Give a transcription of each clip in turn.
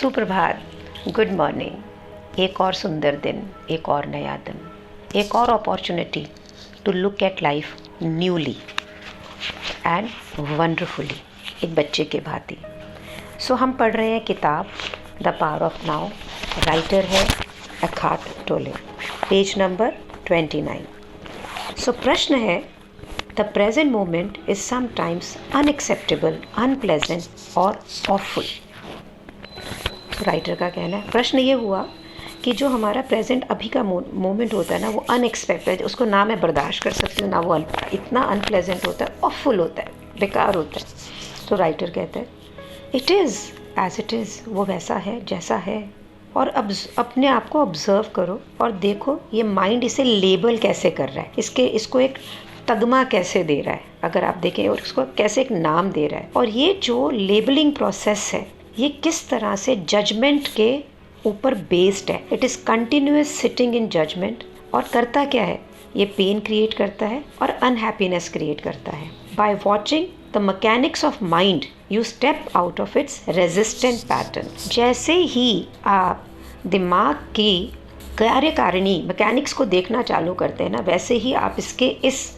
सुप्रभात, good morning. एक और सुंदर दिन, एक और नया दिन, एक और opportunity to look at life newly and wonderfully, एक बच्चे के भांति। सो हम पढ़ रहे हैं किताब the power of now. Writer है एखार्ट टोले, पेज नंबर 29। सो प्रश्न है, the present moment is sometimes unacceptable, unpleasant और ऑफुल। राइटर का कहना है, प्रश्न ये हुआ कि जो हमारा प्रेजेंट अभी का मोमेंट होता है ना, वो अनएक्सपेक्टेड, उसको ना मैं बर्दाश्त कर सकती हूँ, ना वो इतना अनप्लेजेंट होता है, ऑफुल होता है, बेकार होता है। तो राइटर कहता है it is as it is, वो वैसा है जैसा है। और अब अपने आप को ऑब्जर्व करो और देखो ये माइंड इसे लेबल कैसे कर रहा है, इसको एक तगमा कैसे दे रहा है, अगर आप देखें, और इसको कैसे एक नाम दे रहा है। और ये जो लेबलिंग प्रोसेस है, ये किस तरह से जजमेंट के ऊपर बेस्ड है। It is continuous sitting in judgment. और करता क्या है, ये पेन क्रिएट करता है और अनहैप्पीनेस क्रिएट करता है। By watching the mechanics of mind you step out of its resistant pattern. जैसे ही आप दिमाग की कार्यकारिणी मैकेनिक्स को देखना चालू करते हैं ना, वैसे ही आप इसके इस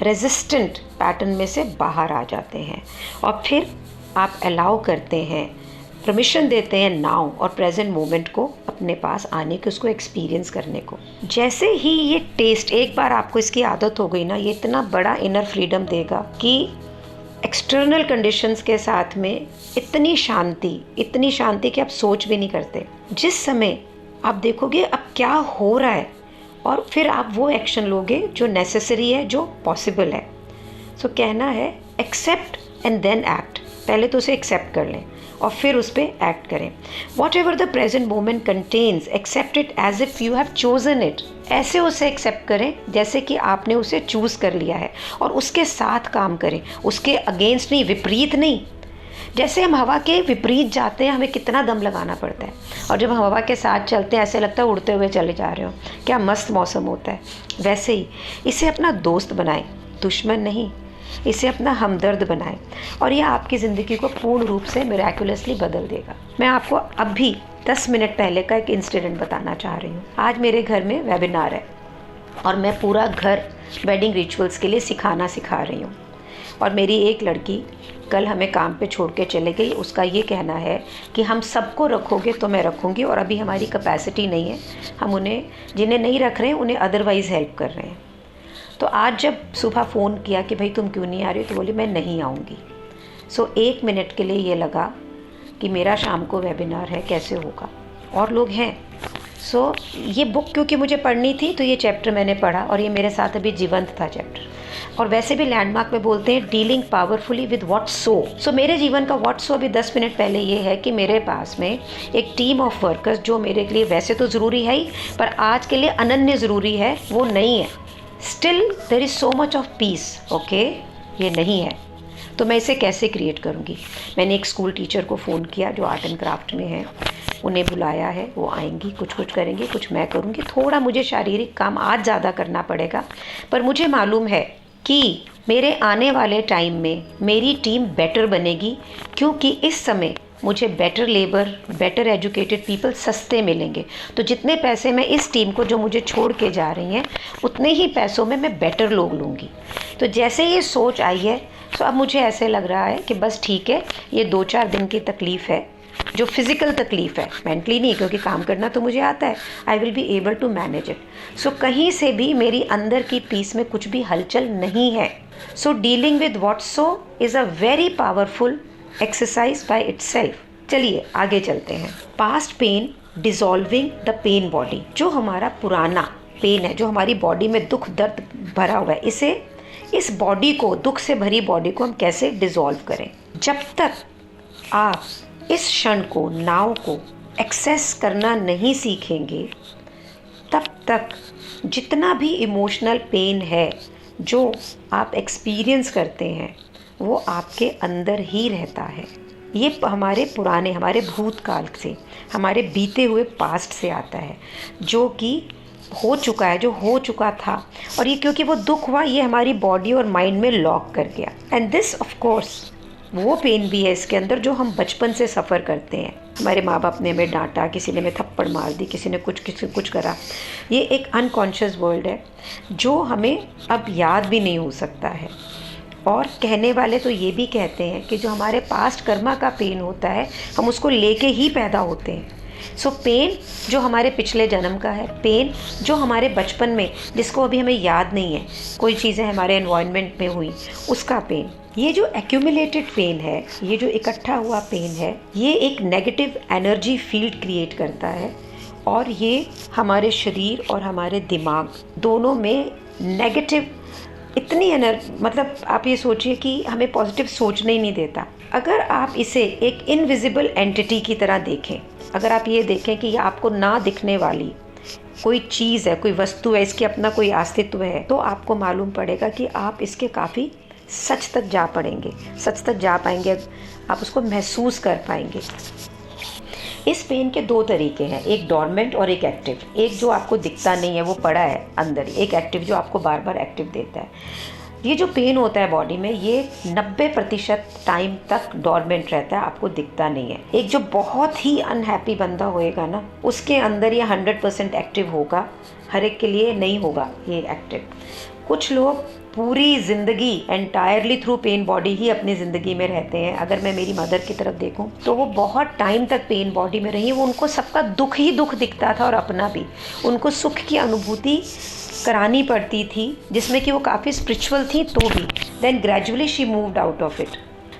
रेजिस्टेंट पैटर्न में से बाहर आ जाते हैं और फिर आप अलाउ करते हैं, परमिशन देते हैं नाउ और प्रेजेंट मोमेंट को अपने पास आने के, उसको एक्सपीरियंस करने को। जैसे ही ये टेस्ट, एक बार आपको इसकी आदत हो गई ना, ये इतना बड़ा इनर फ्रीडम देगा कि एक्सटर्नल कंडीशंस के साथ में इतनी शांति कि आप सोच भी नहीं करते। जिस समय आप देखोगे अब क्या हो रहा है और फिर आप वो एक्शन लोगे जो नेसेसरी है, जो पॉसिबल है। सो कहना है एक्सेप्ट एंड देन एक्ट। पहले तो उसे एक्सेप्ट कर लें और फिर उस पर एक्ट करें। Whatever the present moment contains, accept it as if you have chosen it. ऐसे उसे एक्सेप्ट करें जैसे कि आपने उसे चूज कर लिया है और उसके साथ काम करें, उसके अगेंस्ट नहीं, विपरीत नहीं। जैसे हम हवा के विपरीत जाते हैं, हमें कितना दम लगाना पड़ता है, और जब हम हवा के साथ चलते हैं ऐसे लगता है उड़ते हुए चले जा रहे हो, क्या मस्त मौसम होता है। वैसे ही इसे अपना दोस्त बनाएं, दुश्मन नहीं। इसे अपना हमदर्द बनाएं और यह आपकी ज़िंदगी को पूर्ण रूप से मिरेक्युलसली बदल देगा। मैं आपको अभी 10 मिनट पहले का एक इंसिडेंट बताना चाह रही हूँ। आज मेरे घर में वेबिनार है और मैं पूरा घर वेडिंग रिचुअल्स के लिए सिखा रही हूँ। और मेरी एक लड़की कल हमें काम पे छोड़ के चले गई। उसका ये कहना है कि हम सबको रखोगे तो मैं रखूँगी, और अभी हमारी कैपेसिटी नहीं है, हम उन्हें, जिन्हें नहीं रख रहे हैं उन्हें अदरवाइज़ हेल्प कर रहे हैं। तो आज जब सुबह फ़ोन किया कि भाई तुम क्यों नहीं आ रही हो, तो बोली मैं नहीं आऊँगी। सो 1 मिनट के लिए ये लगा कि मेरा शाम को वेबिनार है, कैसे होगा, और लोग हैं। सो ये बुक क्योंकि मुझे पढ़नी थी तो ये चैप्टर मैंने पढ़ा और ये मेरे साथ अभी जीवंत था चैप्टर। और वैसे भी लैंडमार्क में बोलते हैं डीलिंग पावरफुली विद व्हाट सो मेरे जीवन का व्हाट सो अभी 10 मिनट पहले ये है कि मेरे पास में एक टीम ऑफ वर्कर्स, जो मेरे लिए वैसे तो ज़रूरी है ही, पर आज के लिए अनन्य ज़रूरी है, वो नहीं है। Still there is so much of peace. Okay, ये नहीं है तो मैं इसे कैसे क्रिएट करूँगी। मैंने एक स्कूल टीचर को फ़ोन किया जो आर्ट एंड क्राफ्ट में है, उन्हें बुलाया है, वो आएंगी, कुछ करेंगी, कुछ मैं करूँगी। थोड़ा मुझे शारीरिक काम आज ज़्यादा करना पड़ेगा, पर मुझे मालूम है कि मेरे आने वाले टाइम में मेरी टीम बेटर बनेगी, क्योंकि इस समय मुझे better labour, better educated people सस्ते मिलेंगे। तो जितने पैसे मैं इस टीम को जो मुझे छोड़ के जा रही हैं, उतने ही पैसों में मैं बेटर लोग लूँगी। तो जैसे ये सोच आई है, तो अब मुझे ऐसे लग रहा है कि बस ठीक है, ये 2-4 दिन की तकलीफ़ है, जो फिज़िकल तकलीफ़ है, मेंटली नहीं, क्योंकि काम करना तो मुझे आता है। I will be able to manage it. So कहीं से भी मेरी अंदर की पीस में कुछ भी हलचल नहीं है। So dealing with what so is a very powerful exercise by itself. चलिए आगे चलते हैं। Past pain dissolving the pain body. जो हमारा पुराना पेन है, जो हमारी बॉडी में दुख दर्द भरा हुआ है, इस बॉडी को, दुख से भरी बॉडी को हम कैसे डिसॉल्व करें। जब तक आप इस क्षण को, नाव को एक्सेस करना नहीं सीखेंगे, तब तक जितना भी इमोशनल पेन है जो आप एक्सपीरियंस करते हैं, वो आपके अंदर ही रहता है। ये हमारे पुराने, हमारे भूतकाल से, हमारे बीते हुए पास्ट से आता है, जो कि हो चुका है, जो हो चुका था। और ये क्योंकि वो दुख हुआ, ये हमारी बॉडी और माइंड में लॉक कर गया। एंड दिस ऑफ कोर्स वो पेन भी है इसके अंदर जो हम बचपन से सफ़र करते हैं। हमारे माँ बाप ने हमें डांटा, किसी ने हमें थप्पड़ मार दी, किसी ने कुछ करा। ये एक अनकॉन्शियस वर्ल्ड है जो हमें अब याद भी नहीं हो सकता है। और कहने वाले तो ये भी कहते हैं कि जो हमारे पास्ट कर्मा का पेन होता है हम उसको लेके ही पैदा होते हैं। सो पेन जो हमारे पिछले जन्म का है, पेन जो हमारे बचपन में जिसको अभी हमें याद नहीं है, कोई चीज़ें हमारे एनवायरनमेंट में हुई उसका पेन, ये जो एक्यूमुलेटेड पेन है, ये जो इकट्ठा हुआ पेन है, ये एक नेगेटिव एनर्जी फील्ड क्रिएट करता है और ये हमारे शरीर और हमारे दिमाग दोनों में नेगेटिव इतनी मतलब आप ये सोचिए कि हमें पॉजिटिव सोचने ही नहीं देता। अगर आप इसे एक इनविजिबल एंटिटी की तरह देखें, अगर आप ये देखें कि ये आपको ना दिखने वाली कोई चीज़ है, कोई वस्तु है, इसके अपना कोई अस्तित्व है, तो आपको मालूम पड़ेगा कि आप इसके काफ़ी सच तक जा पाएंगे, आप उसको महसूस कर पाएंगे। इस पेन के दो तरीके हैं, एक डॉर्मेंट और एक एक्टिव। एक जो आपको दिखता नहीं है, वो पड़ा है अंदर, एक एक्टिव जो आपको बार बार एक्टिव देता है। ये जो पेन होता है बॉडी में, ये 90% टाइम तक डॉर्मेंट रहता है, आपको दिखता नहीं है। एक जो बहुत ही अनहैप्पी बंदा होएगा ना, उसके अंदर ये 100% एक्टिव होगा, हर एक के लिए नहीं होगा ये एक्टिव। कुछ लोग पूरी ज़िंदगी एंटायरली थ्रू पेन बॉडी ही अपनी ज़िंदगी में रहते हैं। अगर मैं मेरी मदर की तरफ देखूं तो वो बहुत टाइम तक पेन बॉडी में रही, वो उनको सबका दुख ही दुख दिखता था और अपना भी। उनको सुख की अनुभूति करानी पड़ती थी जिसमें कि वो काफ़ी स्पिरिचुअल थी, तो भी then gradually she moved out of it.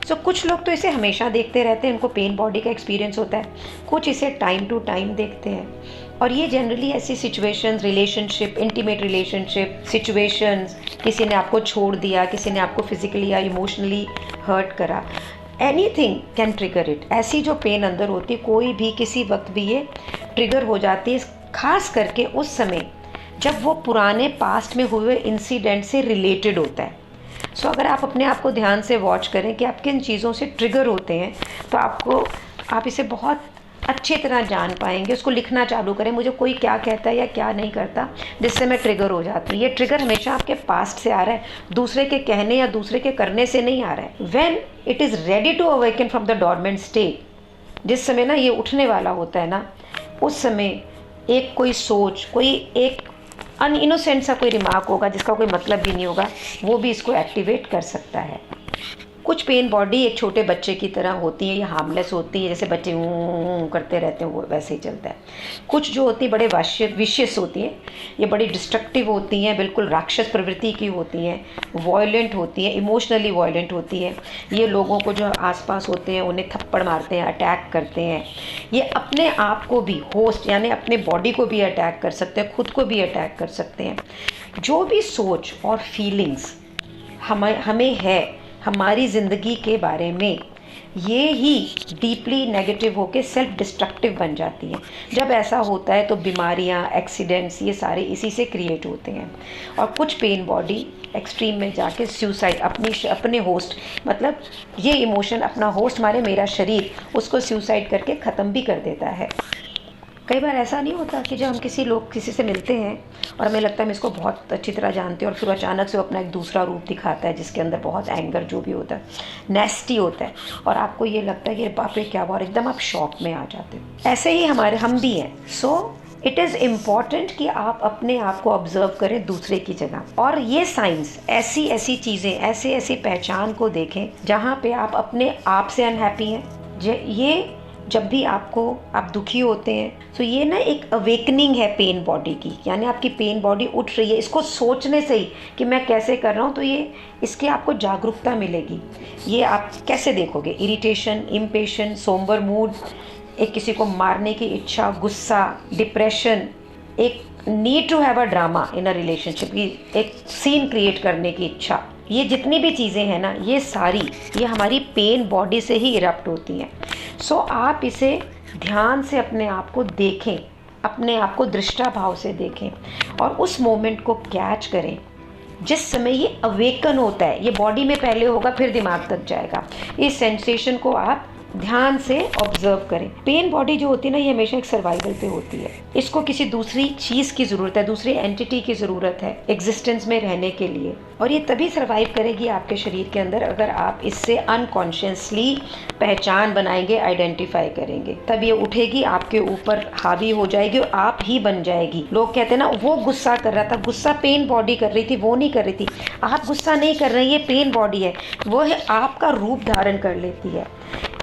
So कुछ लोग तो इसे हमेशा देखते रहते हैं, उनको पेन बॉडी का एक्सपीरियंस होता है। कुछ इसे टाइम टू टाइम देखते हैं और ये जनरली ऐसी situations, relationship, intimate relationship situations, किसी ने आपको छोड़ दिया, किसी ने आपको फिजिकली या इमोशनली हर्ट करा, एनीथिंग कैन ट्रिगर इट। ऐसी जो पेन अंदर होती है, कोई भी किसी वक्त भी ये ट्रिगर हो जाती है, खास करके उस समय जब वो पुराने पास्ट में हुए इंसिडेंट से रिलेटेड होता है। सो अगर आप अपने आप को ध्यान से वॉच करें कि आप किन चीज़ों से ट्रिगर होते हैं, तो आप इसे बहुत अच्छी तरह जान पाएंगे। उसको लिखना चालू करें, मुझे कोई क्या कहता है या क्या नहीं करता जिससे मैं ट्रिगर हो जाती हूँ। ये ट्रिगर हमेशा आपके पास्ट से आ रहा है, दूसरे के कहने या दूसरे के करने से नहीं आ रहा है। When it is ready to awaken from the dormant state, जिस समय ना ये उठने वाला होता है ना, उस समय एक कोई सोच, कोई एक अनइनोसेंट सा कोई रिमार्क होगा जिसका कोई मतलब भी नहीं होगा, वो भी इसको एक्टिवेट कर सकता है। कुछ पेन बॉडी एक छोटे बच्चे की तरह होती है, ये हार्मलेस होती है, जैसे बच्चे करते रहते हैं वो वैसे ही चलता है। कुछ जो होती है बड़े विशियस होती हैं, ये बड़ी डिस्ट्रक्टिव होती हैं, बिल्कुल राक्षस प्रवृत्ति की होती हैं, वॉयलेंट होती हैं, इमोशनली वॉयलेंट होती हैं। ये लोगों को जो आसपास होते हैं उन्हें थप्पड़ मारते हैं, अटैक करते हैं। ये अपने आप को भी होस्ट यानी अपने बॉडी को भी अटैक कर सकते हैं, खुद को भी अटैक कर सकते हैं। जो भी सोच और फीलिंग्स हमें है हमारी ज़िंदगी के बारे में, ये ही डीपली नेगेटिव होके सेल्फ डिस्ट्रक्टिव बन जाती हैं। जब ऐसा होता है तो बीमारियां, एक्सीडेंट्स, ये सारे इसी से क्रिएट होते हैं। और कुछ पेन बॉडी एक्सट्रीम में जाके सुसाइड, अपने होस्ट, मतलब ये इमोशन अपना होस्ट मारे, मेरा शरीर, उसको सुसाइड करके ख़त्म भी कर देता है। कई बार ऐसा नहीं होता कि जब हम किसी से मिलते हैं और हमें लगता है हम इसको बहुत अच्छी तरह जानते हैं, और फिर अचानक से वो अपना एक दूसरा रूप दिखाता है जिसके अंदर बहुत एंगर जो भी होता है, नेस्टी होता है, और आपको ये लगता है कि बाप रे क्या हुआ, एकदम आप शॉक में आ जाते हो। ऐसे ही हम भी हैं। सो इट इज़ इम्पॉर्टेंट कि आप अपने आप को ऑब्जर्व करें दूसरे की जगह, और ये साइंस, ऐसी चीज़ें, ऐसी पहचान को देखें जहाँ पे आप अपने आप से अनहैप्पी हैं। ये जब भी आप दुखी होते हैं, तो ये ना एक अवेकनिंग है पेन बॉडी की, यानी आपकी पेन बॉडी उठ रही है इसको सोचने से ही कि मैं कैसे कर रहा हूँ, तो ये इसके आपको जागरूकता मिलेगी। ये आप कैसे देखोगे, इरिटेशन, इम्पेशेंस, सोम्बर मूड, एक किसी को मारने की इच्छा, गुस्सा, डिप्रेशन, एक need to have a drama in a relationship की, एक सीन क्रिएट करने की इच्छा, ये जितनी भी चीज़ें हैं ना, ये सारी ये हमारी पेन बॉडी से ही इरप्ट होती हैं। सो आप इसे ध्यान से अपने आप को देखें, अपने आप को दृष्टा भाव से देखें और उस मोमेंट को कैच करें जिस समय ये अवेकन होता है। ये बॉडी में पहले होगा, फिर दिमाग तक जाएगा। इस सेंसेशन को आप ध्यान से ऑब्जर्व करें। पेन बॉडी जो होती है ना, ये हमेशा एक सर्वाइवल पे होती है। इसको किसी दूसरी चीज़ की ज़रूरत है, दूसरी एंटिटी की ज़रूरत है एग्जिस्टेंस में रहने के लिए, और ये तभी सर्वाइव करेगी आपके शरीर के अंदर अगर आप इससे अनकॉन्शियसली पहचान बनाएंगे, आइडेंटिफाई करेंगे। तब ये उठेगी, आपके ऊपर हावी हो जाएगी और आप ही बन जाएगी। लोग कहते हैं ना, वो गुस्सा कर रहा था, गुस्सा पेन बॉडी कर रही थी, वो नहीं कर रही थी। आप गुस्सा नहीं कर रहे, ये पेन बॉडी है, वो है आपका रूप धारण कर लेती है।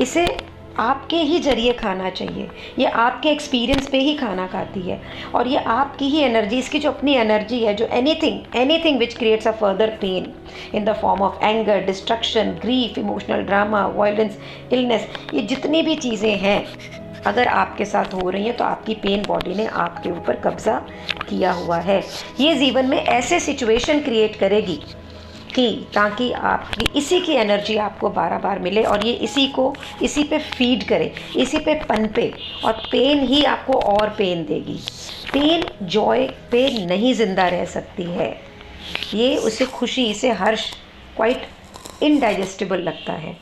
इसे आपके ही जरिए खाना चाहिए, ये आपके एक्सपीरियंस पे ही खाना खाती है, और ये आपकी ही एनर्जी, इसकी जो अपनी एनर्जी है, जो anything which creates a further pain in the form of anger, destruction, grief, emotional drama, violence, illness, ये जितनी भी चीज़ें हैं अगर आपके साथ हो रही हैं तो आपकी पेन बॉडी ने आपके ऊपर कब्जा किया हुआ है। ये जीवन में ऐसे सिचुएशन क्रिएट करेगी कि ताकि आपकी इसी की एनर्जी आपको बार बार मिले, और ये इसी पे फीड करे, इसी पे पनपे, और पेन ही आपको और पेन देगी। पेन जॉय पे नहीं ज़िंदा रह सकती है, ये उसे खुशी, इसे हर्ष क्वाइट इनडाइजेस्टिबल लगता है।